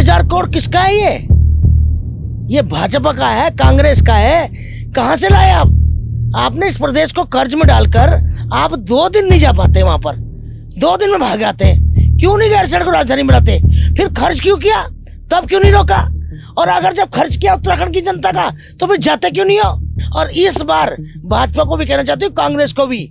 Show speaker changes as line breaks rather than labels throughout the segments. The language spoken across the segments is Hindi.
8,000 करोड़ किसका है ये भाजपा का है, कांग्रेस का है? कहां से लाए आप? आपने इस प्रदेश को कर्ज में डालकर आप 2 दिन नहीं जा पाते वहां पर, 2 दिन में भाग आते हैं। क्यों नहीं गैरसैंण को राजधानी बनाते? फिर खर्च क्यों किया? तब क्यों नहीं रोका? और अगर जब खर्च किया उत्तराखंड की जनता का तो फिर जाते क्यों नहीं हो? और इस बार भाजपा को भी कहना चाहती हूँ, कांग्रेस को भी,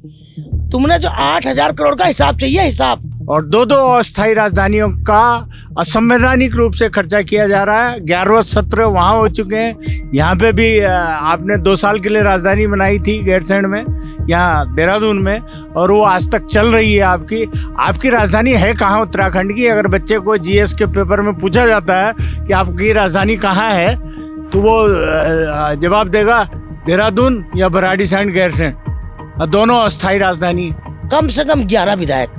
तुमने जो 8,000 करोड़ का हिसाब चाहिए, हिसाब।
और 2 अस्थायी राजधानियों का असंवैधानिक रूप से खर्चा किया जा रहा है। 11वां सत्र वहाँ हो चुके हैं। यहाँ पे भी आपने 2 साल के लिए राजधानी बनाई थी गैरसैंण में, यहाँ देहरादून में, और वो आज तक चल रही है। आपकी राजधानी है कहाँ उत्तराखंड की? अगर बच्चे को जीएस के पेपर में पूछा जाता है कि आपकी राजधानी कहाँ है, तो वो जवाब देगा देहरादून या भराड़ीसैंण गैरसैंण, दोनों अस्थायी राजधानी।
कम से कम 11 विधायक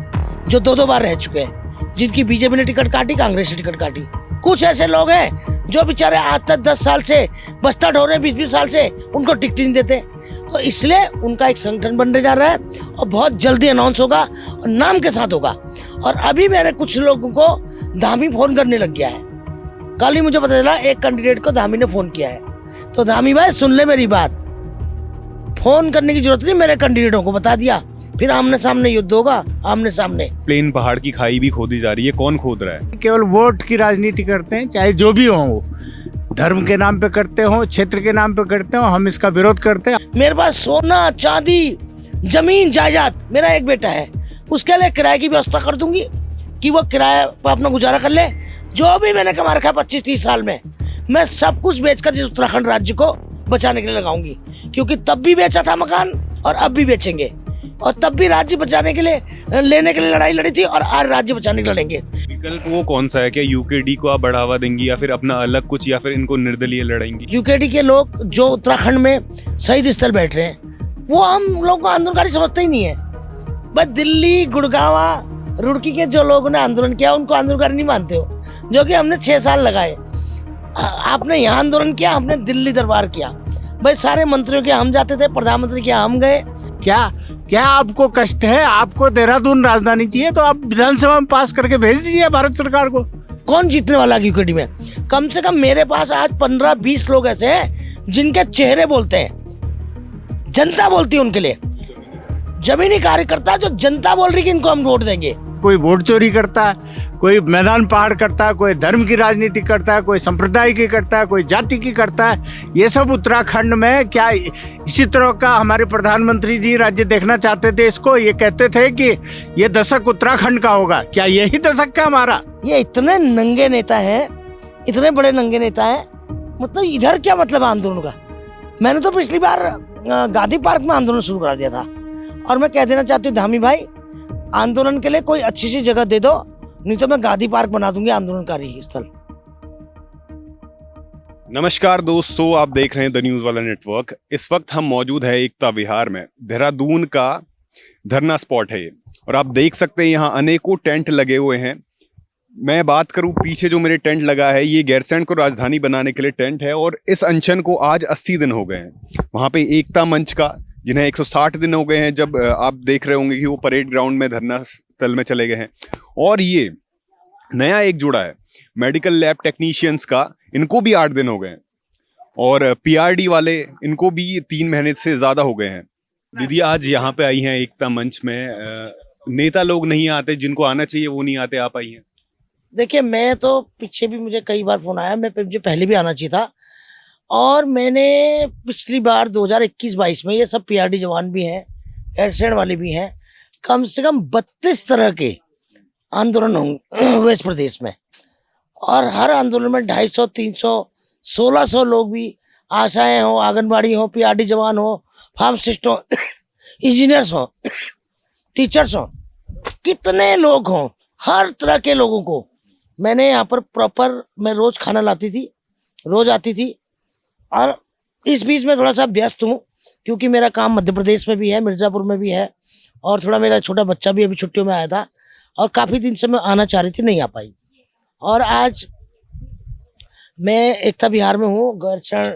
जो 2 बार रह चुके हैं, जिनकी बीजेपी ने टिकट काटी, कांग्रेस ने टिकट काटी। कुछ ऐसे लोग हैं जो बेचारे आज तक 10 साल से बस्ता ढो रहे हैं, 20-20 साल से, उनको टिकट नहीं देते। तो इसलिए उनका एक संगठन बनने जा रहा है और बहुत जल्दी अनाउंस होगा और नाम के साथ होगा। और अभी मेरे कुछ लोगों को धामी फोन करने लग गया है। कल ही मुझे पता चला एक कैंडिडेट को धामी ने फोन किया है। तो धामी भाई सुन ले मेरी बात, फोन करने की जरूरत नहीं, मेरे कैंडिडेटों को बता दिया, फिर आमने सामने युद्ध होगा, आमने सामने।
प्लेन पहाड़ की खाई भी खोदी जा रही है, कौन खोद रहा है?
केवल वोट की राजनीति करते हैं, चाहे जो भी हो, वो धर्म के नाम पे करते हो, क्षेत्र के नाम पे करते हो, हम इसका विरोध करते हैं।
मेरे पास सोना, चांदी, जमीन, जायदाद, मेरा एक बेटा है, उसके लिए किराए की व्यवस्था कर दूंगी कि वो किराए पर अपना गुजारा कर ले। जो भी मैंने कमा रखा है 25-30 साल में, मैं सब कुछ बेचकर जिस उत्तराखंड राज्य को बचाने के लिए लगाऊंगी, क्योंकि तब भी बेचा था मकान और अब भी बेचेंगे, और तब भी राज्य बचाने के लिए, लेने के लिए लड़ाई लड़ी थी, और आज राज्य बचाने के लिए लड़ेंगे।
विकल्प वो कौन सा है? क्या यूकेडी को आप बढ़ावा देंगी या फिर अपना अलग कुछ, या फिर इनको निर्दलीय लड़ाएंगी?
यूकेडी के लोग जो उत्तराखंड में शहीद स्थल बैठ रहे हैं, वो हम लोग को आंदोलनकारी समझते ही नहीं है। बस दिल्ली, गुड़गांव, रुड़की के जो लोगों ने आंदोलन किया उनको आंदोलनकारी नहीं मानते हो, जो कि हमने 6 साल लगाए। आपने यहाँ आंदोलन किया, हमने दिल्ली दरबार किया। भाई सारे मंत्रियों के हम जाते थे, प्रधानमंत्री के हम गए।
क्या आपको कष्ट है? आपको देहरादून राजधानी चाहिए तो आप विधानसभा में पास करके भेज दीजिए भारत सरकार को।
कौन जीतने वाला है यूकेडी में? कम से कम मेरे पास आज 15-20 लोग ऐसे हैं जिनके चेहरे बोलते हैं, जनता बोलती है उनके लिए। जमीनी कार्यकर्ता जो जनता बोल रही कि इनको हम वोट देंगे।
कोई वोट चोरी करता है, कोई मैदान पहाड़ करता है, कोई धर्म की राजनीति करता है, कोई संप्रदाय की करता है, कोई जाति की करता है। ये सब उत्तराखंड में क्या इसी तरह का हमारे प्रधानमंत्री जी राज्य देखना चाहते थे इसको? ये कहते थे कि ये दशक उत्तराखंड का होगा। क्या यही दशक का हमारा?
ये इतने नंगे नेता है, इतने बड़े नंगे नेता है, मतलब इधर क्या मतलब आंदोलन का? मैंने तो पिछली बार गांधी पार्क में आंदोलन शुरू करा दिया था। और मैं कह देना चाहती हूँ धामी भाई, आंदोलन के लिए कोई अच्छी सी जगह दे दो, नहीं तो मैं गांधी पार्क बना दूंगी आंदोलनकारी स्थल।
नमस्कार दोस्तों, आप देख रहे हैं द न्यूज वाला नेटवर्क। इस वक्त हम मौजूद है एकता विहार में। देहरादून का धरना स्पॉट है ये, और आप देख सकते हैं यहाँ अनेकों टेंट लगे हुए हैं। मैं बात करूं, पीछे जो मेरे टेंट लगा है, ये गैरसैंण को राजधानी बनाने के लिए टेंट है, और इस अनशन को आज 80 दिन हो गए हैं। वहाँ पे एकता मंच का, जिन्हें 160 दिन हो गए हैं, जब आप देख रहे होंगे कि वो परेड ग्राउंड में धरना स्थल में चले गए हैं। और ये नया एक जुड़ा है मेडिकल लैब टेक्नीशियंस का, इनको भी 8 दिन हो गए हैं। और पीआरडी वाले, इनको भी 3 महीने से ज्यादा हो गए हैं। दीदी आज यहाँ पे आई हैं एकता मंच में, नेता लोग नहीं आते, जिनको आना चाहिए वो नहीं आते, आप आई हैं।
देखिए, मैं तो पीछे भी मुझे कई बार फोन आया, मुझे पहले भी आना चाहिए था। और मैंने पिछली बार 2021-22 में, ये सब पीआरडी जवान भी हैं, गैरसैंण वाले भी हैं, कम से कम 32 तरह के आंदोलन हुए इस प्रदेश में। और हर आंदोलन में 250, 300, 1600 लोग भी, आशाएं हो, आंगनबाड़ी हो, पीआरडी जवान हो, फार्मासिस्ट हो, इंजीनियर्स हो, टीचर्स हो, कितने लोग हों, हर तरह के लोगों को मैंने यहाँ पर प्रॉपर, मैं रोज खाना लाती थी, रोज आती थी। और इस बीच में थोड़ा सा व्यस्त हूँ, क्योंकि मेरा काम मध्य प्रदेश में भी है, मिर्जापुर में भी है, और थोड़ा मेरा छोटा बच्चा भी अभी छुट्टियों में आया था, और काफ़ी दिन से मैं आना चाह रही थी, नहीं आ पाई। और आज मैं एकता विहार में हूँ। गैरसैंण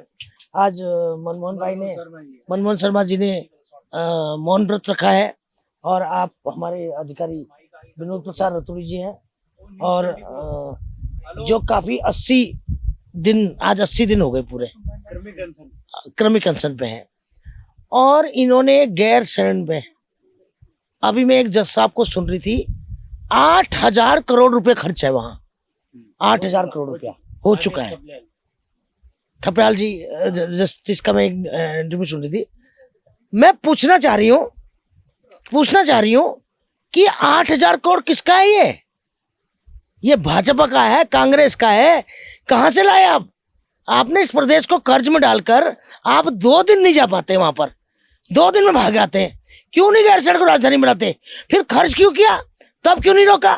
आज मनमोहन शर्मा जी ने मौन व्रत रखा है, और आप हमारे अधिकारी विनोद प्रसाद रतूड़ी जी हैं, और जो काफी 80 दिन, आज 80 दिन हो गए पूरे क्रमिक अनशन पे हैं। और इन्होंने गैर शरण में, अभी मैं एक जज साहब को सुन रही थी, 8,000 करोड़ रुपए खर्च है वहां, 8,000 करोड़ रुपया हो चुका है। थपयाल जी जिसका मैं इंटरव्यू सुन रही थी, मैं पूछना चाह रही हूँ कि 8,000 करोड़ किसका है? ये भाजपा का है, कांग्रेस का है? कहां से लाए आप? आपने इस प्रदेश को कर्ज में डालकर आप 2 दिन नहीं जा पाते वहां पर, 2 दिन में भाग आते हैं। क्यों नहीं गैरसैंण को राजधानी बनाते? फिर खर्च क्यों किया? तब क्यों नहीं रोका?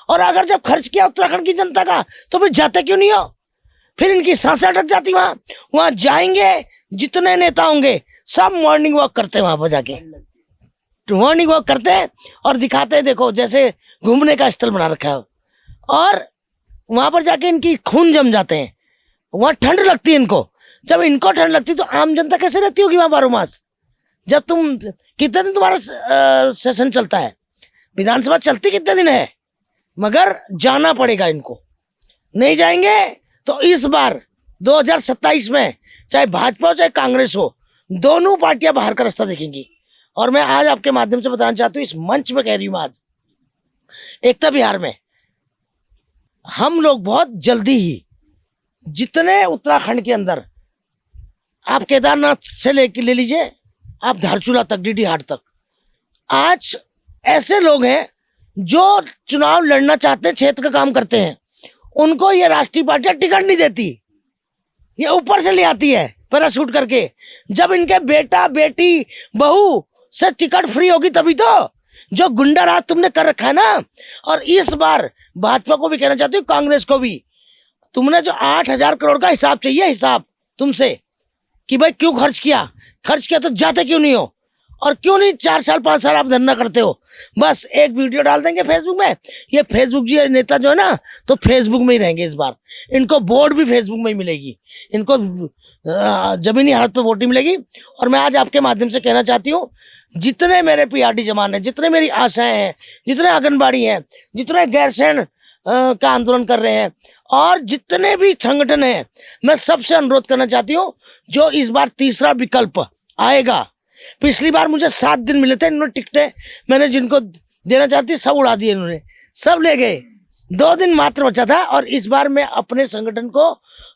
और अगर जब खर्च किया उत्तराखंड की जनता का, तो फिर जाते क्यों नहीं हो? फिर इनकी सांसें अटक जाती। वहां जाएंगे, जितने नेता होंगे सब मॉर्निंग वॉक करते हैं, वहां पर जाके मॉर्निंग वॉक करते हैं और दिखाते हैं, देखो जैसे घूमने का स्थल बना रखा है। और वहां पर जाके इनकी खून जम जाते हैं। वहां ठंड लगती है इनको, जब इनको ठंड लगती तो आम जनता कैसे रहती होगी वहां 12 मास? जब तुम, कितने दिन तुम्हारा सेशन चलता है? विधानसभा चलती कितने दिन है? मगर जाना पड़ेगा इनको। नहीं जाएंगे तो इस बार 2027 में चाहे भाजपा हो चाहे कांग्रेस हो, दोनों पार्टियां बाहर का रास्ता देखेंगी। और मैं आज आपके माध्यम से बताना चाहती हूँ, इस मंच में कह रही हूँ, आज एकता विहार में हम लोग बहुत जल्दी ही, जितने उत्तराखंड के अंदर, आप केदारनाथ से ले लीजिए, आप धारचूला तक, डीडी हाट तक, आज ऐसे लोग हैं जो चुनाव लड़ना चाहते हैं, क्षेत्र का काम करते हैं, उनको ये राष्ट्रीय पार्टियां टिकट नहीं देती, ये ऊपर से ले आती है पैराशूट करके। जब इनके बेटा बेटी बहू से टिकट फ्री होगी तभी तो। जो गुंडा राज तुमने कर रखा है ना। और इस बार भाजपा को भी कहना चाहती हूँ, कांग्रेस को भी, तुमने जो 8,000 करोड़ का हिसाब चाहिए, हिसाब तुमसे, कि भाई क्यों खर्च किया तो जाते क्यों नहीं हो? और क्यों नहीं 4 साल 5 साल आप धरना करते हो? बस एक वीडियो डाल देंगे फेसबुक में, ये फेसबुक जी नेता जो है ना, तो फेसबुक में ही रहेंगे इस बार। इनको वोट भी फेसबुक में ही मिलेगी, इनको जमीनी हालत पे वोट नहीं मिलेगी। और मैं आज आपके माध्यम से कहना चाहती हूँ, जितने मेरे पीआरडी जवान हैं, जितने मेरी आशाएं हैं, जितने आंगनबाड़ी हैं, जितने गैरसैंण का आंदोलन कर रहे हैं, और जितने भी संगठन हैं, मैं सबसे अनुरोध करना चाहती हूँ, जो इस बार तीसरा विकल्प आएगा। पिछली बार मुझे 7 दिन मिले थे, इन्होंने टिकटें मैंने जिनको देना चाहती सब उड़ा दिए, इन्होंने सब ले गए। 2 दिन मात्र बचा था। और इस बार मैं अपने संगठन को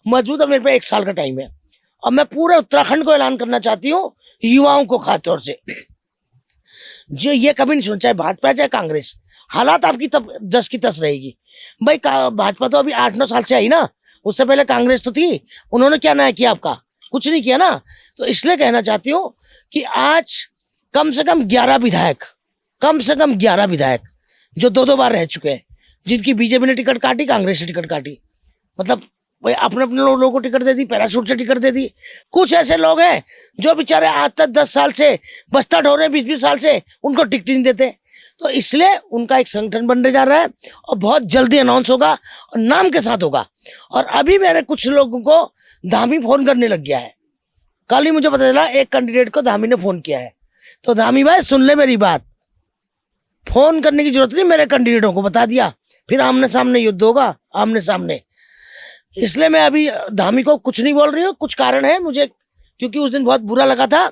मजबूत, मेरे पे 1 साल का टाइम है, और मैं पूरे उत्तराखंड को ऐलान करना चाहती हूँ, युवाओं को खासतौर से, जो ये कभी नहीं सोचा, चाहे भाजपा चाहे कांग्रेस, हालात आपकी तब 10 की 10 रहेगी। भाई भाजपा तो अभी 8-9 साल से आई ना, उससे पहले कांग्रेस तो थी, उन्होंने क्या न्याय किया आपका? कुछ नहीं किया ना। तो इसलिए कहना चाहती हूँ कि आज कम से कम 11 विधायक, कम से कम 11 विधायक जो 2-2 बार रह चुके हैं, जिनकी बीजेपी ने टिकट काटी, कांग्रेस ने टिकट काटी, मतलब भाई अपने लोगों को टिकट दे दी, पैराशूट से टिकट दे दी। कुछ ऐसे लोग हैं जो बेचारे आज तक 10 साल से बस्ता ढो रहे हैं, 20-20 साल से, उनको टिकट नहीं देते। तो इसलिए उनका एक संगठन बनने जा रहा है, और बहुत जल्दी अनाउंस होगा, और नाम के साथ होगा। और अभी मेरे कुछ लोगों को धामी फोन करने लग गया है। कल ही मुझे पता चला एक कैंडिडेट को धामी ने फोन किया है। तो धामी भाई सुन ले मेरी बात, फोन करने की जरूरत नहीं, मेरे कैंडिडेटों को बता दिया, फिर आमने सामने युद्ध होगा, आमने सामने। इसलिए मैं अभी धामी को कुछ नहीं बोल रही हूँ। कुछ कारण है मुझे, क्योंकि उस दिन बहुत बुरा लगा था,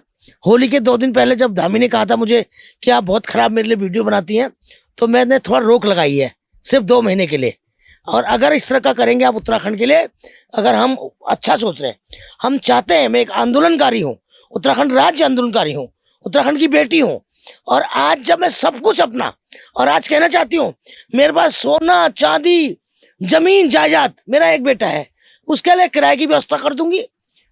होली के 2 दिन पहले जब धामी ने कहा था मुझे कि आप बहुत खराब मेरे लिए वीडियो बनाती हैं, तो मैंने थोड़ा रोक लगाई है, सिर्फ 2 महीने के लिए। और अगर इस तरह का करेंगे आप उत्तराखंड के लिए, अगर हम अच्छा सोच रहे हैं, हम चाहते हैं, मैं एक आंदोलनकारी हूँ, उत्तराखंड राज्य आंदोलनकारी हूँ, उत्तराखंड की बेटी हूँ। और आज जब मैं सब कुछ अपना, और आज कहना चाहती हूँ, मेरे पास सोना चांदी जमीन जायदाद, मेरा एक बेटा है, उसके लिए किराए की व्यवस्था कर दूंगी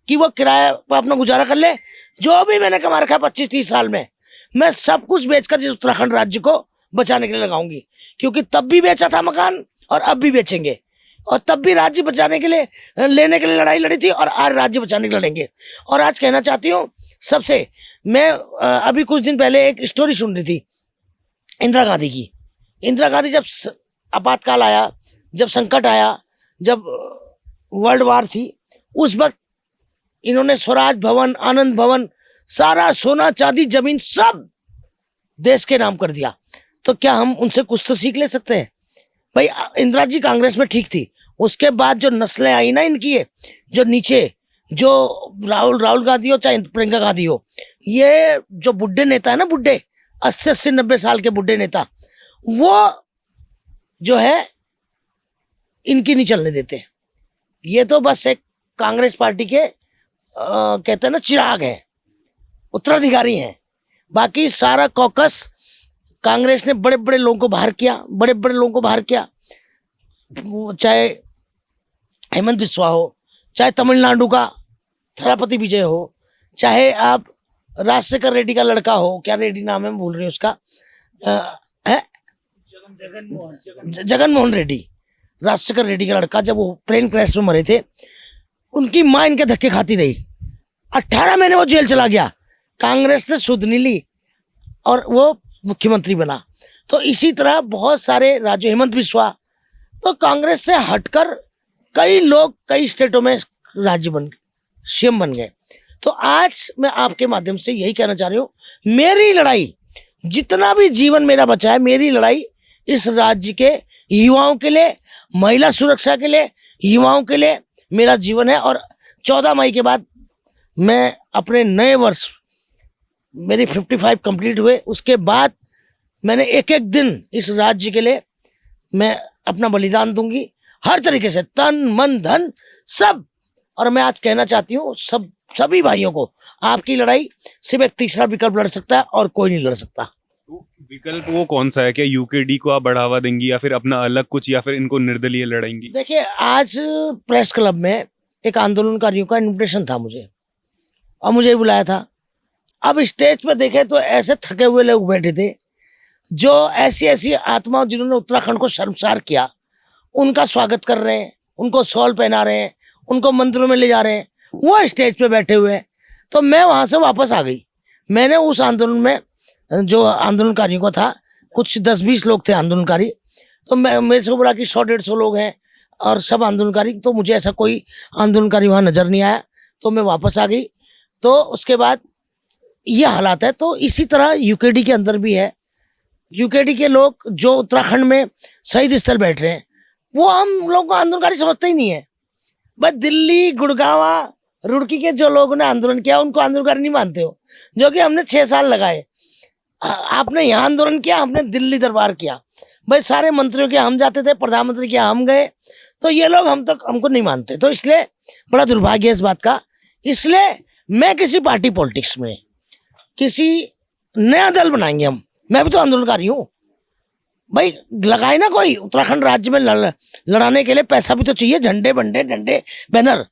कि वो किराए पर अपना गुजारा कर ले। जो भी मैंने कमा रखा है 25-30 साल में, मैं सब कुछ बेचकर जिस उत्तराखंड राज्य को बचाने के लिए लगाऊंगी। क्योंकि तब भी बेचा था मकान, और अब भी बेचेंगे, और तब भी राज्य बचाने के लिए, लेने के लिए लड़ाई लड़ी थी, और आज राज्य बचाने के लिए लड़ेंगे। और आज कहना चाहती हूँ सबसे, मैं अभी कुछ दिन पहले एक स्टोरी सुन रही थी इंदिरा गांधी की। इंदिरा गांधी जब आपातकाल आया, जब संकट आया, जब वर्ल्ड वार थी, उस वक्त इन्होंने स्वराज भवन, आनंद भवन, सारा सोना चांदी जमीन सब देश के नाम कर दिया। तो क्या हम उनसे कुछ तो सीख ले सकते हैं? भाई इंदिरा जी कांग्रेस में ठीक थी, उसके बाद जो नस्लें आई ना इनकी, है जो नीचे, जो राहुल गांधी हो चाहे प्रियंका गांधी हो, ये जो बुढ़े नेता है ना, बुढ़े 80-90 साल के बुढ़े नेता, वो जो है इनकी नहीं चलने देते। ये तो बस एक कांग्रेस पार्टी के कहते हैं ना चिराग है, उत्तराधिकारी हैं। बाकी सारा कॉकस कांग्रेस ने बड़े बड़े लोगों को बाहर किया, बड़े बड़े लोगों को बाहर किया, चाहे हेमंत बिस्वा हो, चाहे तमिलनाडु का थरापति विजय हो, चाहे आप राजशेखर रेड्डी का लड़का हो, क्या रेड्डी नाम है मैं भूल रही हूँ उसका, जगन मोहन रेड्डी, राजशेखर रेड्डी का लड़का, जब वो प्लेन क्रैश में मरे थे, उनकी मां इनके धक्के खाती रही, 18 महीने वो जेल चला गया, कांग्रेस ने सुध नहीं ली और वो मुख्यमंत्री बना। तो इसी तरह बहुत सारे राज्य, हेमंत बिस्वा, तो कांग्रेस से हटकर कई लोग कई स्टेटों में राज्य बन गए, सीएम बन गए। तो आज मैं आपके माध्यम से यही कहना चाह रही हूँ, मेरी लड़ाई, जितना भी जीवन मेरा बचा है, मेरी लड़ाई इस राज्य के युवाओं के लिए, महिला सुरक्षा के लिए, युवाओं के लिए मेरा जीवन है। और 14 मई के बाद मैं अपने नए वर्ष, मेरी 55 कंप्लीट हुए, उसके बाद मैंने एक एक दिन इस राज्य के लिए मैं अपना बलिदान दूंगी, हर तरीके से, तन मन धन सब। और मैं आज कहना चाहती हूँ सभी भाइयों को, आपकी लड़ाई सिर्फ एक तीसरा विकल्प लड़ सकता है और कोई नहीं लड़ सकता।
तो विकल्प वो कौन सा है? क्या यूकेडी को आप बढ़ावा देंगी या फिर अपना अलग कुछ, या फिर इनको निर्दलीय लड़ाएंगी?
देखिए, आज प्रेस क्लब में एक आंदोलनकारियों का इन्विटेशन था मुझे, और मुझे बुलाया था। अब स्टेज पे देखे तो ऐसे थके हुए लोग बैठे थे, जो ऐसी ऐसी आत्माओं जिन्होंने उत्तराखंड को शर्मसार किया, उनका स्वागत कर रहे हैं, उनको शॉल पहना रहे हैं, उनको मंदिरों में ले जा रहे हैं, वो स्टेज पे बैठे हुए हैं। तो मैं वहां से वापस आ गई। मैंने उस आंदोलन में, जो आंदोलनकारियों को था, कुछ 10-20 लोग थे आंदोलनकारी, तो मैं मेरे से बोला कि 100-150 लोग हैं और सब आंदोलनकारी, तो मुझे ऐसा कोई आंदोलनकारी वहाँ नजर नहीं आया, तो मैं वापस आ गई। तो उसके बाद ये हालात है। तो इसी तरह यूकेडी के अंदर भी है। यूकेडी के लोग जो उत्तराखंड में शहीद स्थल बैठ रहे हैं, वो हम लोग को आंदोलनकारी समझते ही नहीं है। बस दिल्ली, गुड़गांव, रुड़की के जो लोगों ने आंदोलन किया, उनको आंदोलनकारी नहीं मानते हो, जो कि हमने 6 साल लगाए। आपने यहाँ आंदोलन किया, हमने दिल्ली दरबार किया, भाई सारे मंत्रियों के हम जाते थे, प्रधानमंत्री के हम गए, तो ये लोग हमको नहीं मानते। तो इसलिए बड़ा दुर्भाग्य है इस बात का। इसलिए मैं किसी पार्टी पॉलिटिक्स में, किसी नया दल बनाएंगे हम, मैं भी तो आंदोलनकारी हूँ भाई, लगाए ना कोई उत्तराखंड राज्य में लड़ाने के लिए पैसा भी तो चाहिए, झंडे डंडे बैनर,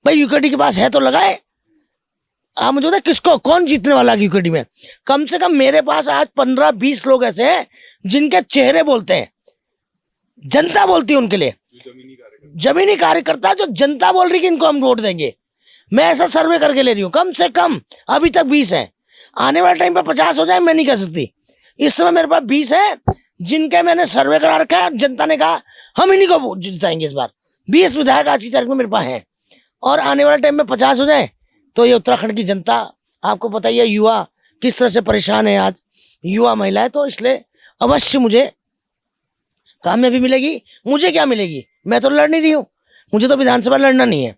भाई यूकेडी के पास है तो लगाए। आप मुझे बताए किसको, कौन जीतने वाला है यूकेडी में? कम से कम मेरे पास आज 15-20 लोग ऐसे हैं जिनके चेहरे बोलते हैं, जनता बोलती है उनके लिए, जमीनी कार्यकर्ता, जो जनता बोल रही कि इनको हम वोट देंगे। मैं ऐसा सर्वे करके ले रही हूँ, कम से कम अभी तक 20 है, आने वाले टाइम पे 50 हो जाए मैं नहीं कह सकती। इस समय मेरे पास 20 है जिनके मैंने सर्वे करा रखा है, जनता ने कहा हम इन्हीं को जिताएंगे इस बार। 20 विधायक आज की तारीख में मेरे पास हैं, और आने वाले टाइम में 50 हो जाए तो ये उत्तराखंड की जनता, आपको पता ही है युवा किस तरह से परेशान है, आज युवा महिला है। तो इसलिए अवश्य मुझे कामयाबी मिलेगी। मुझे क्या मिलेगी, मैं तो लड़ नहीं रही हूँ, मुझे तो विधानसभा लड़ना नहीं है।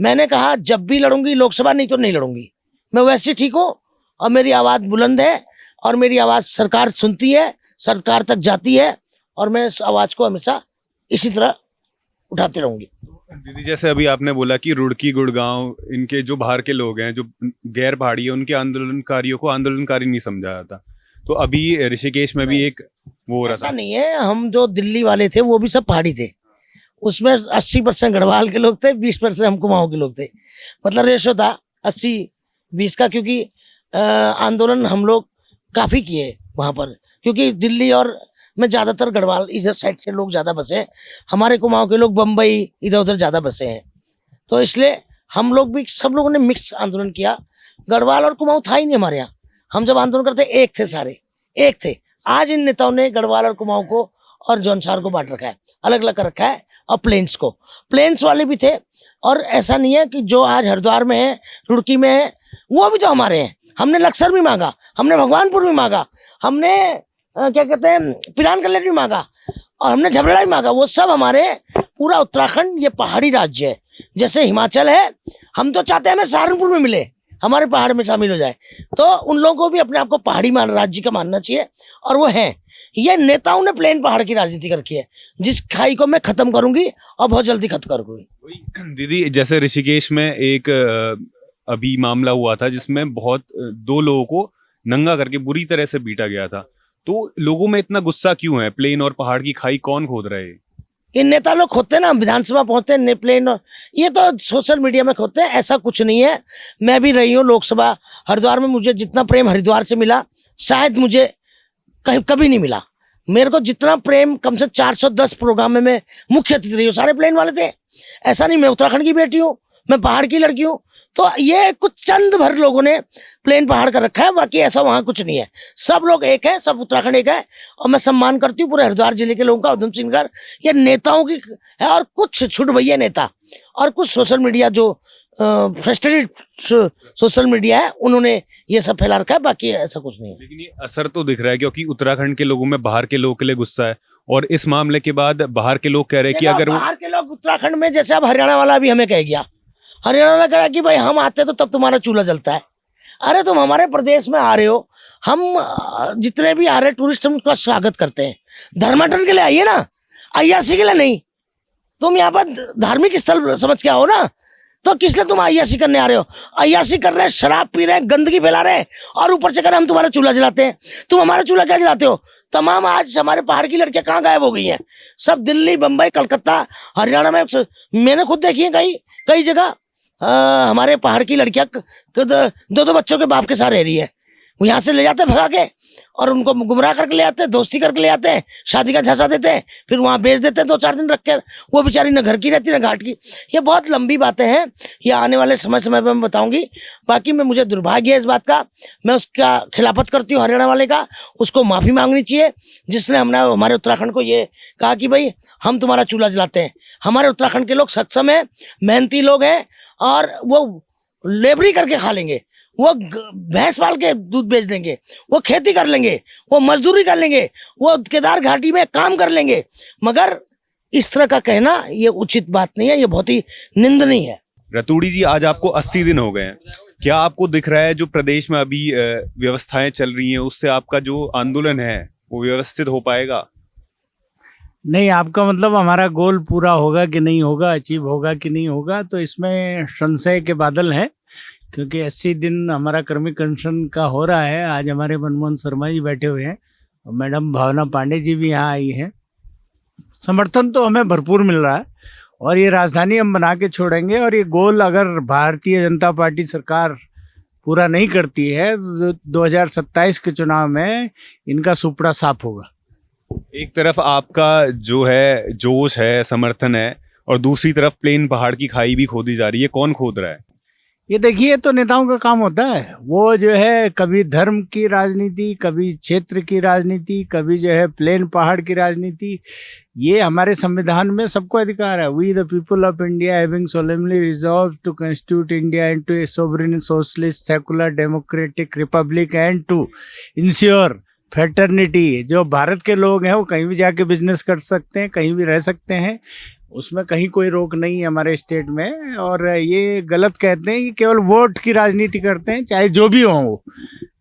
मैंने कहा जब भी लड़ूंगी लोकसभा, नहीं तो नहीं लड़ूंगी, मैं वैसे ठीक हूँ, और मेरी आवाज़ बुलंद है, और मेरी आवाज़ सरकार सुनती है, सरकार तक जाती है, और मैं इस आवाज़ को हमेशा इसी तरह उठाती रहूंगी।
दीदी, जैसे अभी आपने बोला कि रुड़की, गुड़गांव, इनके जो बाहर के लोग हैं, जो गैर पहाड़ी है, उनके आंदोलनकारियों को आंदोलनकारी नहीं समझा जाता। तो अभी ऋषिकेश में भी एक वो हो रहा था।
ऐसा नहीं है, हम जो दिल्ली वाले थे वो भी सब पहाड़ी थे, उसमें 80% गढ़वाल के लोग थे, 20% हम कुमाऊं के लोग थे, मतलब रेशो था 80-20 का। क्योंकि आंदोलन हम लोग काफ़ी किए वहाँ पर, क्योंकि दिल्ली और में ज़्यादातर गढ़वाल इधर साइड से लोग ज़्यादा बसे हैं, हमारे कुमाऊं के लोग बम्बई इधर उधर ज़्यादा बसे हैं। तो इसलिए हम लोग भी, सब लोगों ने मिक्स आंदोलन किया। गढ़वाल और कुमाऊं था ही नहीं हमारे यहाँ, हम जब आंदोलन करते एक थे, सारे एक थे। आज इन नेताओं ने गढ़वाल और कुमाऊं को और जौनसार को बांट रखा है, अलग अलग कर रखा है, और प्लेन्स को, प्लेन्स वाले भी थे। और ऐसा नहीं है कि जो आज हरिद्वार में है, रुड़की में है, वो भी तो हमारे हैं। हमने लक्सर भी मांगा, हमने भगवानपुर भी मांगा, हमने क्या कहते हैं पिरान कलेक्ट भी मांगा, और हमने झबरेड़ा भी मांगा, वो सब हमारे पूरा उत्तराखंड ये पहाड़ी राज्य है, जैसे हिमाचल है, हम तो चाहते हैं हमें सहारनपुर में मिले, हमारे पहाड़ में शामिल हो जाए। तो उन लोगों को भी अपने आप को पहाड़ी राज्य का मानना चाहिए, और वो है। ये नेताओं ने प्लेन पहाड़ की राजनीति कर रखी है, जिस खाई को मैं खत्म करूंगी और बहुत जल्दी खत्म करूंगी।
दीदी, जैसे ऋषिकेश में एक अभी मामला हुआ था जिसमें बहुत 2 लोगों को नंगा करके बुरी तरह से पीटा गया था, तो लोगों में इतना गुस्सा क्यों है? प्लेन और पहाड़ की खाई कौन खोद रहे हैं?
ये नेता लोग खोदते हैं ना, विधानसभा पहुंचते हैं प्लेन, और ये तो सोशल मीडिया में खोदते हैं, ऐसा कुछ नहीं है। मैं भी रही हूँ लोकसभा हरिद्वार में, मुझे जितना प्रेम हरिद्वार से मिला शायद मुझे कहीं कभी नहीं मिला। मेरे को जितना प्रेम कम से 410 प्रोग्राम में मैं मुख्य अतिथि रही हूँ, सारे प्लेन वाले थे। ऐसा नहीं मैं उत्तराखंड की बेटी हूँ, मैं पहाड़ की लड़की हूँ। तो ये कुछ चंद भर लोगों ने प्लेन पहाड़ कर रखा है, बाकी ऐसा वहां कुछ नहीं है। सब लोग एक है, सब उत्तराखंड एक है, और मैं सम्मान करती हूँ पूरे हरिद्वार जिले के लोगों का। उधम सिंह नगर ये नेताओं की है, और कुछ छुट भैया नेता और कुछ सोशल मीडिया जो फ्रस्ट्रेटेड सोशल मीडिया है, उन्होंने ये सब फैला रखा है, बाकी ऐसा कुछ नहीं है।
लेकिन ये असर तो दिख रहा है, क्योंकि उत्तराखंड के लोगों में बाहर के लोगों के लिए गुस्सा है, और इस मामले के बाद बाहर के लोग कह रहे हैं कि अगर
बाहर के लोग उत्तराखंड में, जैसे अब हरियाणा वाला भी हमें कह गया, हरियाणा वाला कह रहा कि भाई हम आते तो तब तुम्हारा चूल्हा जलता है। अरे तुम हमारे प्रदेश में आ रहे हो, हम जितने भी आ रहे टूरिस्ट हम उसका स्वागत करते हैं। धर्माटन के लिए आइए ना, अय्यासी के लिए नहीं। तुम यहाँ पर धार्मिक स्थल समझ के आओ ना, तो किस लिए तुम अय्यासी करने आ रहे हो? अय्यासी कर रहे हैं, शराब पी रहे हैं, गंदगी फैला रहे हैं, और ऊपर से कर हम तुम्हारा चूल्हा जलाते हैं। तुम हमारा चूल्हा क्या जलाते हो? तमाम आज हमारे पहाड़ की लड़कियां कहाँ गायब हो गई हैं? सब दिल्ली, बम्बई, कलकत्ता, हरियाणा में मैंने खुद देखी है कई जगह। हमारे पहाड़ की लड़कियां 2 बच्चों के बाप के साथ रह रही है। वो यहाँ से ले जाते भगा के, और उनको गुमराह करके ले आते हैं, दोस्ती करके ले आते हैं, शादी का झांसा देते हैं, फिर वहाँ बेच देते हैं 2-4 दिन रख कर। वो बेचारी न घर की रहती न घाट की। ये बहुत लंबी बातें हैं, ये आने वाले समय में मैं बताऊंगी। बाकी मैं मुझे दुर्भाग्य है इस बात का, मैं उसका खिलाफत करती हूँ हरियाणा वाले का। उसको माफ़ी मांगनी चाहिए जिसने हमारे उत्तराखंड को ये कहा कि भाई हम तुम्हारा चूल्हा जलाते हैं। हमारे उत्तराखंड के लोग सक्षम हैं, मेहनती लोग हैं, और वो लेबरी करके खा लेंगे, वो भैंस पाल के दूध बेच देंगे, वो खेती कर लेंगे, वो मजदूरी कर लेंगे, वो केदार घाटी में काम कर लेंगे। मगर इस तरह का कहना ये उचित बात नहीं है, ये बहुत ही निंदनीय है।
रतूड़ी जी, आज आपको 80 दिन हो गए हैं। क्या आपको दिख रहा है जो प्रदेश में अभी व्यवस्थाएं चल रही हैं, उससे आपका जो आंदोलन है वो व्यवस्थित हो पाएगा?
नहीं, आपका मतलब हमारा गोल पूरा होगा कि नहीं होगा, अचीव होगा कि नहीं होगा, तो इसमें संशय के बादल हैं। क्योंकि 80 दिन हमारा कर्मिक अनशन का हो रहा है। आज हमारे मनमोहन शर्मा जी बैठे हुए हैं, और मैडम भावना पांडे जी भी यहाँ आई हैं। समर्थन तो हमें भरपूर मिल रहा है, और ये राजधानी हम बना के छोड़ेंगे। और ये गोल अगर भारतीय जनता पार्टी सरकार पूरा नहीं करती है, 2027 के चुनाव में इनका सुपड़ा साफ होगा।
एक तरफ आपका जो है जोश है, समर्थन है, और दूसरी तरफ प्लेन पहाड़ की खाई भी खोदी जा रही है। कौन खोद रहा है?
ये देखिए, तो नेताओं का काम होता है। वो जो है कभी धर्म की राजनीति, कभी क्षेत्र की राजनीति, कभी जो है प्लेन पहाड़ की राजनीति। ये हमारे संविधान में सबको अधिकार है। We the people of India having solemnly resolved to constitute India into a sovereign socialist secular democratic republic and to insure fraternity. जो भारत के लोग हैं वो कहीं भी जाके बिजनेस कर सकते हैं, कहीं भी रह सकते हैं, उसमें कहीं कोई रोक नहीं है हमारे स्टेट में। और ये गलत कहते हैं कि केवल वोट की राजनीति करते हैं, चाहे जो भी हो, वो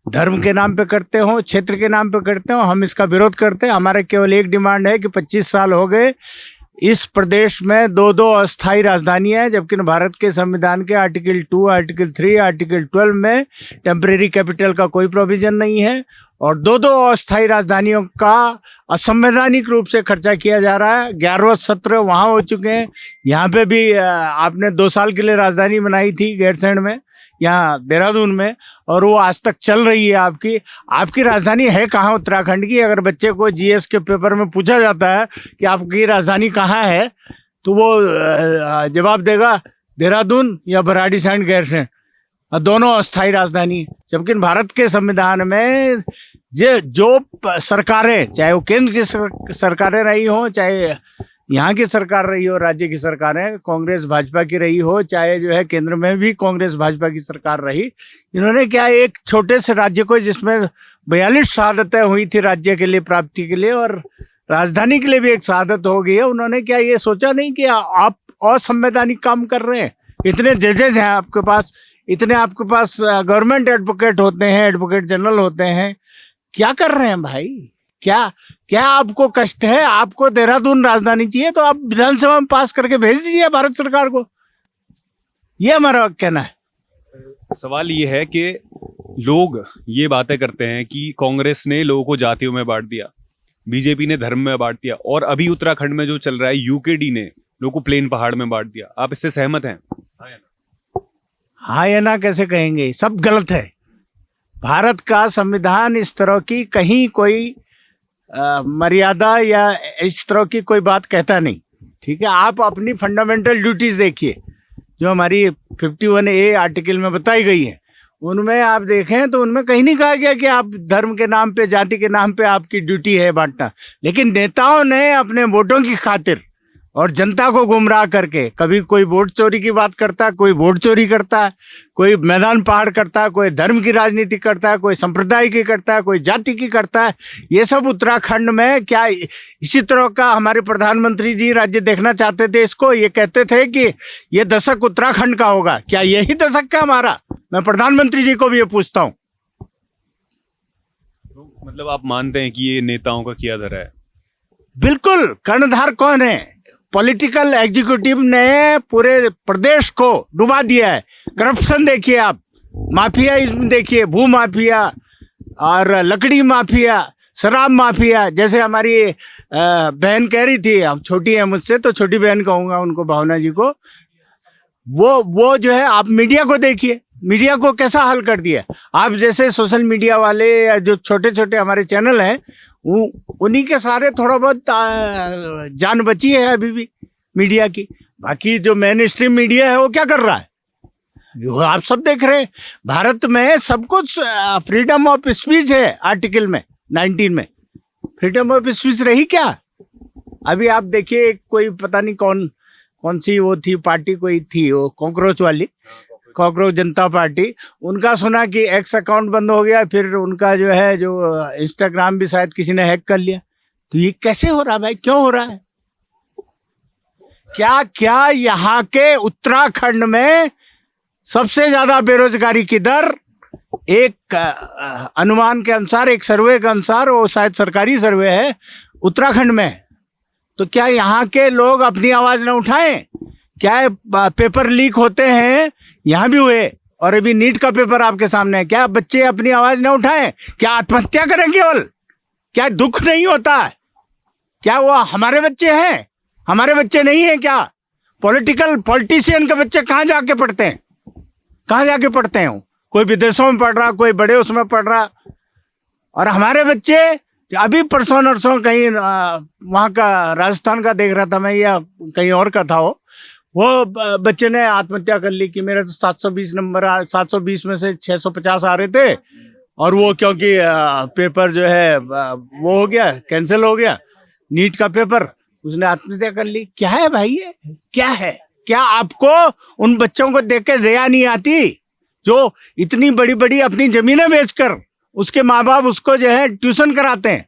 धर्म के नाम पे करते हो, क्षेत्र के नाम पे करते हो, हम इसका विरोध करते हैं। हमारे केवल एक डिमांड है कि 25 साल हो गए इस प्रदेश में 2 अस्थायी राजधानियां हैं, जबकि भारत के संविधान के आर्टिकल 2, आर्टिकल 3, आर्टिकल 12 में टेम्परेरी कैपिटल का कोई प्रोविजन नहीं है। और 2 अस्थायी राजधानियों का असंवैधानिक रूप से खर्चा किया जा रहा है। 11वां सत्र वहाँ हो चुके हैं। यहाँ पे भी आपने 2 साल के लिए राजधानी बनाई थी गैरसैंण में, यहाँ देहरादून में, और वो आज तक चल रही है। आपकी राजधानी है कहाँ उत्तराखंड की? अगर बच्चे को जीएस के पेपर में पूछा जाता है कि आपकी राजधानी कहाँ है, तो वो जवाब देगा देहरादून या भराड़ीसैंण गैरसैंण, दोनों अस्थायी राजधानी। जबकि भारत के संविधान में जो सरकारें, चाहे वो केंद्र की सरकारें रही हो, चाहे यहाँ की सरकार रही हो, राज्य की सरकारें कांग्रेस भाजपा की रही हो, चाहे जो है केंद्र में भी कांग्रेस भाजपा की सरकार रही, इन्होंने क्या एक छोटे से राज्य को, जिसमें 42 शहादतें हुई थी राज्य के लिए प्राप्ति के लिए, और राजधानी के लिए भी एक शहादत हो गई है। उन्होंने क्या ये सोचा नहीं कि आप असंवैधानिक काम कर रहे हैं? इतने जजेज हैं आपके पास, इतने आपके पास गवर्नमेंट एडवोकेट होते हैं, एडवोकेट जनरल होते हैं, क्या कर रहे हैं भाई? क्या क्या आपको कष्ट है? आपको देहरादून राजधानी चाहिए तो आप विधानसभा में पास करके भेज दीजिए भारत सरकार को। ये हमारा कहना है।
सवाल ये है कि लोग ये बातें करते हैं कि कांग्रेस ने लोगों को जातियों में बांट दिया, बीजेपी ने धर्म में बांट दिया, और अभी उत्तराखंड में जो चल रहा है यूकेडी ने लोगों को प्लेन पहाड़ में बांट दिया। आप इससे सहमत हैं?
हाँ या ना कैसे कहेंगे? सब गलत है। भारत का संविधान इस तरह की कहीं कोई मर्यादा या इस तरह की कोई बात कहता नहीं। ठीक है, आप अपनी फंडामेंटल ड्यूटीज देखिए जो हमारी 51A आर्टिकल में बताई गई है, उनमें आप देखें तो उनमें कहीं नहीं कहा गया कि आप धर्म के नाम पे, जाति के नाम पे आपकी ड्यूटी है बांटना। लेकिन नेताओं ने अपने वोटों की खातिर और जनता को गुमराह करके, कभी कोई वोट चोरी की बात करता है, कोई वोट चोरी करता है, कोई मैदान पहाड़ करता है, कोई धर्म की राजनीति करता है, कोई संप्रदाय की करता है, कोई जाति की करता है। ये सब उत्तराखंड में क्या इसी तरह का हमारे प्रधानमंत्री जी राज्य देखना चाहते थे इसको? ये कहते थे कि ये दशक उत्तराखंड का होगा। क्या यही दशक का हमारा? मैं प्रधानमंत्री जी को भी ये पूछता हूँ।
मतलब आप मानते हैं कि ये नेताओं का किया धरा है?
बिल्कुल। कर्णधार कौन है? पॉलिटिकल एग्जीक्यूटिव ने पूरे प्रदेश को डुबा दिया है। करप्शन देखिए आप, माफिया इसमें देखिए, भू माफिया और लकड़ी माफिया, शराब माफिया। जैसे हमारी बहन कह रही थी, अब छोटी है मुझसे तो छोटी बहन कहूँगा उनको, भावना जी को, वो जो है, आप मीडिया को देखिए, मीडिया को कैसा हाल कर दिया। आप जैसे सोशल मीडिया वाले या जो छोटे छोटे हमारे चैनल हैं, उन्हीं के सारे थोड़ा बहुत जान बची है अभी भी मीडिया की। बाकी जो मेन स्ट्रीम मीडिया है वो क्या कर रहा है? वो आप सब देख रहे हैं। भारत में सब कुछ फ्रीडम ऑफ स्पीच है आर्टिकल में 19 में। फ्रीडम ऑफ स्पीच रही क्या? अभी आप देखिए, कोई पता नहीं कौन सी वो थी पार्टी, कोई थी वो कॉकरोच वाली, कॉकरोच जनता पार्टी, उनका सुना कि एक्स अकाउंट बंद हो गया, फिर उनका जो है जो इंस्टाग्राम भी शायद किसी ने हैक कर लिया। तो ये कैसे हो रहा है भाई? क्यों हो रहा है? क्या यहाँ के उत्तराखंड में सबसे ज्यादा बेरोजगारी की दर एक अनुमान के अनुसार, एक सर्वे के अनुसार, वो शायद सरकारी सर्वे है, उत्तराखंड में है। तो क्या यहाँ के लोग अपनी आवाज न उठाएं? क्या पेपर लीक होते हैं? यहाँ भी हुए, और अभी नीट का पेपर आपके सामने है। क्या बच्चे अपनी आवाज न उठाएं? क्या आत्महत्या करें केवल? क्या दुख नहीं होता है? क्या वो हमारे बच्चे हैं? हमारे बच्चे नहीं हैं क्या? पॉलिटिशियन के बच्चे कहाँ जाके पढ़ते हैं? कहाँ जाके पढ़ते हैं? कोई विदेशों में पढ़ रहा, कोई बड़े उसमें पढ़ रहा, और हमारे बच्चे अभी परसों नरसों कहीं वहाँ का राजस्थान का देख रहा था मैं, या कहीं और का था, वो बच्चे ने आत्महत्या कर ली कि मेरे तो 720 नंबर 720 में से 650 आ रहे थे, और वो क्योंकि पेपर जो है वो हो गया, कैंसिल हो गया नीट का पेपर, उसने आत्महत्या कर ली। क्या है भाई ये? क्या है? क्या आपको उन बच्चों को देख के दया नहीं आती जो इतनी बड़ी बड़ी अपनी जमीनें बेचकर उसके माँ बाप उसको जो है ट्यूशन कराते हैं,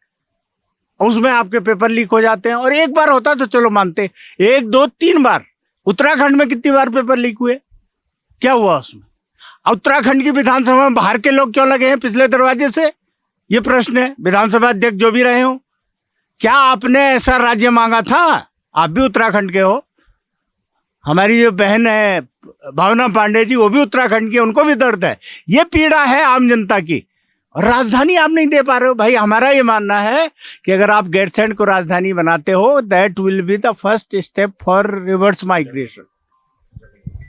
उसमें आपके पेपर लीक हो जाते हैं? और एक बार होता तो चलो मानते, 1 2 3 बार। उत्तराखंड में कितनी बार पेपर लीक हुए? क्या हुआ उसमें? उत्तराखंड की विधानसभा में बाहर के लोग क्यों लगे हैं पिछले दरवाजे से? ये प्रश्न है। विधानसभा अध्यक्ष जो भी रहे हो, क्या आपने ऐसा राज्य मांगा था? आप भी उत्तराखंड के हो। हमारी जो बहन है भावना पांडे जी, वो भी उत्तराखंड की, उनको भी दर्द है। ये पीड़ा है आम जनता की, और राजधानी आप नहीं दे पा रहे हो भाई। हमारा ये मानना है कि अगर आप गैरसैंण को राजधानी बनाते हो, that will be the first step for reverse migration.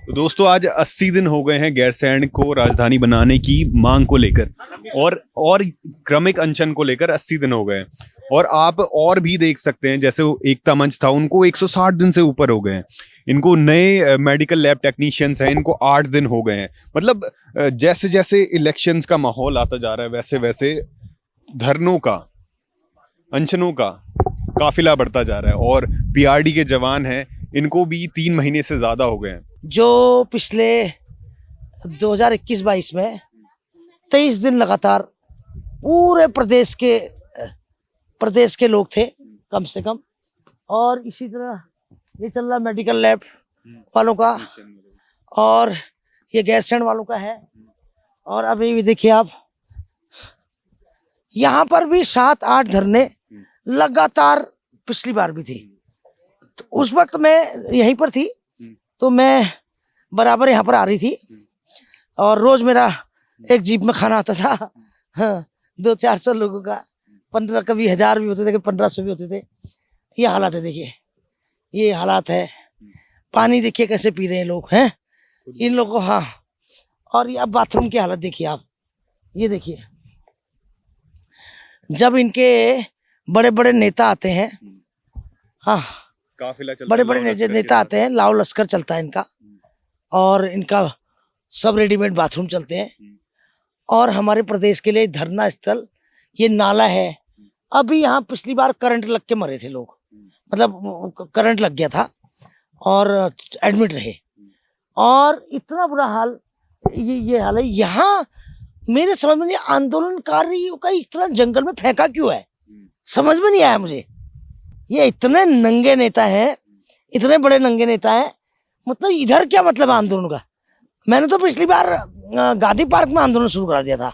तो दोस्तों, आज 80 दिन हो गए हैं गैरसैंण को राजधानी बनाने की मांग को लेकर, और क्रमिक अनशन को लेकर 80 दिन हो गए हैं। और आप और भी देख सकते हैं, जैसे एकता मंच था, उनको 160 दिन से ऊपर हो गए हैं। इनको नए मेडिकल लैब टेक्नीशियंस हैं, इनको 8 दिन हो गए हैं। मतलब जैसे जैसे इलेक्शंस का माहौल आता जा रहा है, वैसे वैसे धरनों का, अनशनों का काफिला बढ़ता जा रहा है। और पीआरडी के जवान हैं, इनको भी 3 महीने से ज्यादा हो गए हैं।
जो पिछले 2021-22 में 23 दिन लगातार पूरे प्रदेश के लोग थे, कम से कम। और इसी तरह ये चल रहा मेडिकल लैब वालों का, और ये गैरसैंण वालों का है। और अभी भी देखिए आप, यहाँ पर भी 7-8 धरने लगातार पिछली बार भी थी। तो उस वक्त मैं यहीं पर थी, तो मैं बराबर यहाँ पर आ रही थी, और रोज मेरा एक जीप में खाना आता था। हाँ, 200-400 लोगों का, 15, कभी 1000 भी होते थे, कभी 1500 भी होते थे। ये हालात है, देखिए ये हालात है। पानी देखिए कैसे पी रहे हैं लोग, हैं इन लोगों को। हाँ, और ये अब बाथरूम की हालत देखिए आप, ये देखिए। जब इनके बड़े बड़े नेता आते हैं, हाँ
काफिला चलता
बड़े
है,
बड़े
लाओ लश्कर
नेता आते हैं, लाव लश्कर चलता है इनका, और इनका सब रेडीमेड बाथरूम चलते हैं। और हमारे प्रदेश के लिए धरना स्थल ये नाला है। अभी यहाँ पिछली बार करंट लग के मरे थे लोग, मतलब करंट लग गया था और एडमिट रहे, और इतना बुरा हाल, ये हाल है यहाँ। मेरे समझ में नहीं, आंदोलनकारियों का इतना जंगल में फेंका क्यों है, समझ में नहीं आया मुझे। ये इतने नंगे नेता हैं, इतने बड़े नंगे नेता हैं, मतलब इधर क्या मतलब आंदोलन का। मैंने तो पिछली बार गांधी पार्क में आंदोलन शुरू करा दिया था,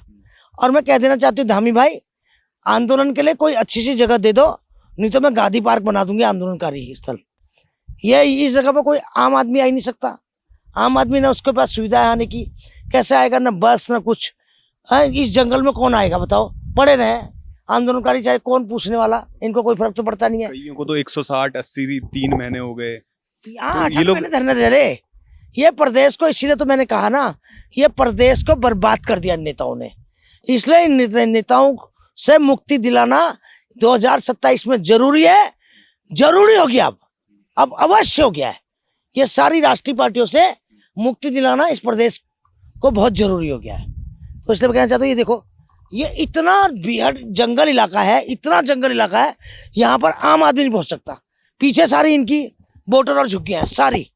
और मैं कह देना चाहती हूँ धामी भाई, आंदोलन के लिए कोई अच्छी सी जगह दे दो, नहीं तो मैं गांधी पार्क बना दूंगी आंदोलनकारी स्थल। ये इस जगह पर कोई आम आदमी आ ही नहीं सकता। आम आदमी ना उसके पास सुविधा है आने की, कैसे आएगा, ना बस ना कुछ। इस जंगल में कौन आएगा बताओ, पड़े रहे आंदोलनकारी, चाहे कौन पूछने वाला, इनको कोई फर्क तो पड़ता नहीं है।
कईयों को तो 160-80 3 महीने हो गए।
हाँ,
ये लोग
धरने दे रहे। ये प्रदेश को, इसीलिए तो मैंने कहा ना, ये प्रदेश को बर्बाद कर दिया नेताओं ने। इसलिए इन नेताओं से मुक्ति दिलाना 2027 में जरूरी है, जरूरी हो गया। अब अवश्य हो गया है। ये सारी राष्ट्रीय पार्टियों से मुक्ति दिलाना इस प्रदेश को बहुत जरूरी हो गया है। तो इसलिए मैं कहना चाहता हूँ, ये देखो, ये इतना बेहद जंगल इलाका है, इतना जंगल इलाका है, यहाँ पर आम आदमी नहीं पहुंच सकता। पीछे सारी इनकी बोटर और झुग्गियां हैं सारी।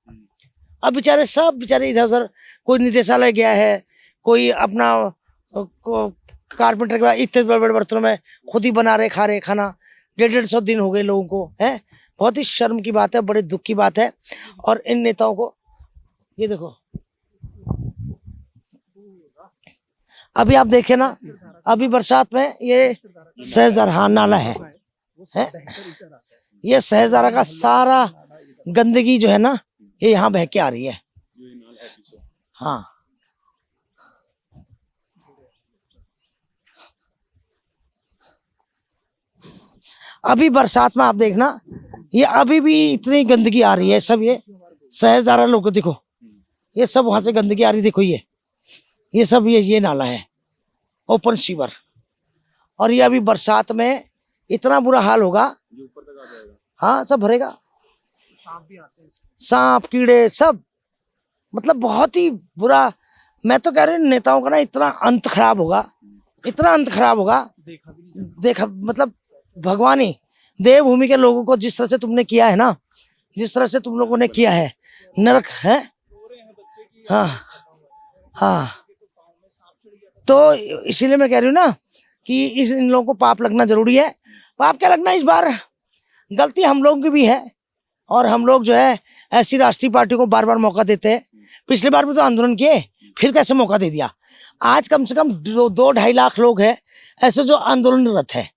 अब बेचारे सब बेचारे इधर उधर, कोई निदेशालय गया है, कोई अपना कारपेंटर के बाद इतने बड़े बड़े बर्तनों में खुद ही बना रहे, खा रहे खाना। 150 दिन हो गए लोगों को, है बहुत ही शर्म की बात है, बड़े दुख की बात है। और इन नेताओं को, ये देखो, अभी आप देखे ना, अभी बरसात में ये सहजधारा, हाँ नाला है? ये सहजधारा का सारा गंदगी जो है ना, ये यहाँ बह के आ रही है। हाँ, अभी बरसात में आप देखना, ये अभी भी इतनी गंदगी आ रही है। सब ये सहजधारा लोग देखो, ये सब वहां से गंदगी आ रही, देखो ये सब ये नाला है, ओपन सीवर। और ये अभी बरसात में इतना बुरा हाल होगा, हाँ सब भरेगा, सांप कीड़े सब, मतलब बहुत ही बुरा। मैं तो कह रही हूँ नेताओं का ना इतना अंत खराब होगा, इतना अंत खराब होगा, देखा मतलब भगवान ही, देवभूमि के लोगों को जिस तरह से तुमने किया है ना, जिस तरह से तुम लोगों ने किया है, नरक है। हाँ हाँ, तो इसीलिए मैं कह रही हूँ ना कि इन लोगों को पाप लगना जरूरी है। पाप क्या लगना, इस बार गलती हम लोगों की भी है, और हम लोग जो है ऐसी राष्ट्रीय पार्टी को बार बार मौका देते हैं। पिछली बार भी तो आंदोलन किए, फिर कैसे मौका दे दिया। आज कम से कम 2-2.5 लाख लोग हैं ऐसे जो आंदोलनरत है।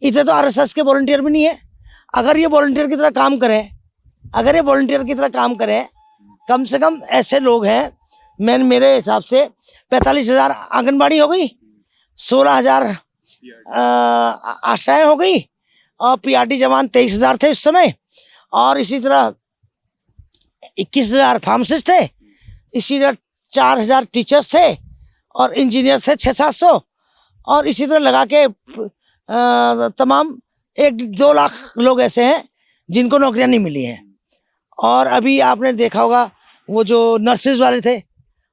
इतने तो आरएसएस के वॉलंटियर भी नहीं है। अगर ये वॉलंटियर की तरह काम करें, अगर ये वॉलंटियर की तरह काम करें, कम से कम ऐसे लोग हैं, मेरे हिसाब से 45,000 आंगनबाड़ी हो गई, 16,000 आशाएं हो गई, और पीआरडी जवान 23,000 थे उस समय, और इसी तरह 21,000 फार्मासिस्ट थे, इसी तरह 4,000 टीचर्स थे, और इंजीनियर थे 600-700, और इसी तरह लगा के तमाम 1-2 लाख लोग ऐसे हैं जिनको नौकरियां नहीं मिली हैं। और अभी आपने देखा होगा वो जो नर्सेज वाले थे,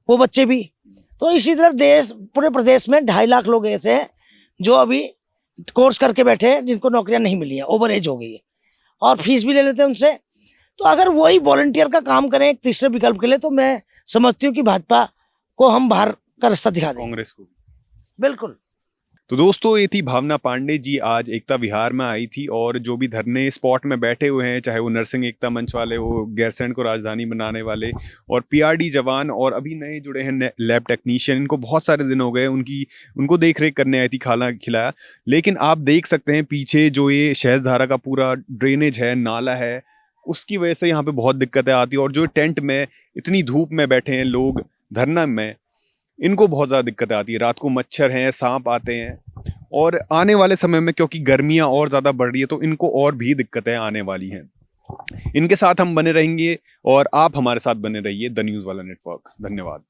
वो बच्चे भी। तो इसी तरह पूरे प्रदेश में 2.5 लाख लोग ऐसे हैं जो अभी कोर्स करके बैठे हैं, जिनको नौकरियां नहीं मिली हैं, ओवर एज हो गई है, और फीस भी ले लेते हैं उनसे। तो अगर वही वॉलंटियर का काम करें एक तीसरे विकल्प के लिए, तो मैं समझती हूँ कि भाजपा को हम बाहर का रास्ता दिखा दें,
कांग्रेस को।
बिल्कुल।
तो दोस्तों ये थी भावना पांडे जी, आज एकता विहार में आई थी और जो भी धरने स्पॉट में बैठे हुए हैं, चाहे वो नरसिंह एकता मंच वाले हो, गैरसैंण को राजधानी बनाने वाले और पीआरडी जवान और अभी नए जुड़े हैं लैब टेक्नीशियन, इनको बहुत सारे दिन हो गए उनको देख रेख करने आई थी, खाना खिलाया। लेकिन आप देख सकते हैं पीछे जो ये शहसधारा का पूरा ड्रेनेज है, नाला है, उसकी वजह से यहाँ पे बहुत दिक्कतें आती है और जो टेंट में इतनी धूप में बैठे हैं लोग धरना में, इनको बहुत ज़्यादा दिक्कतें आती है। रात को मच्छर हैं, सांप आते हैं और आने वाले समय में क्योंकि गर्मियां और ज़्यादा बढ़ रही है तो इनको और भी दिक्कतें आने वाली हैं। इनके साथ हम बने रहेंगे और आप हमारे साथ बने रहिए द न्यूज़ वाला नेटवर्क। धन्यवाद।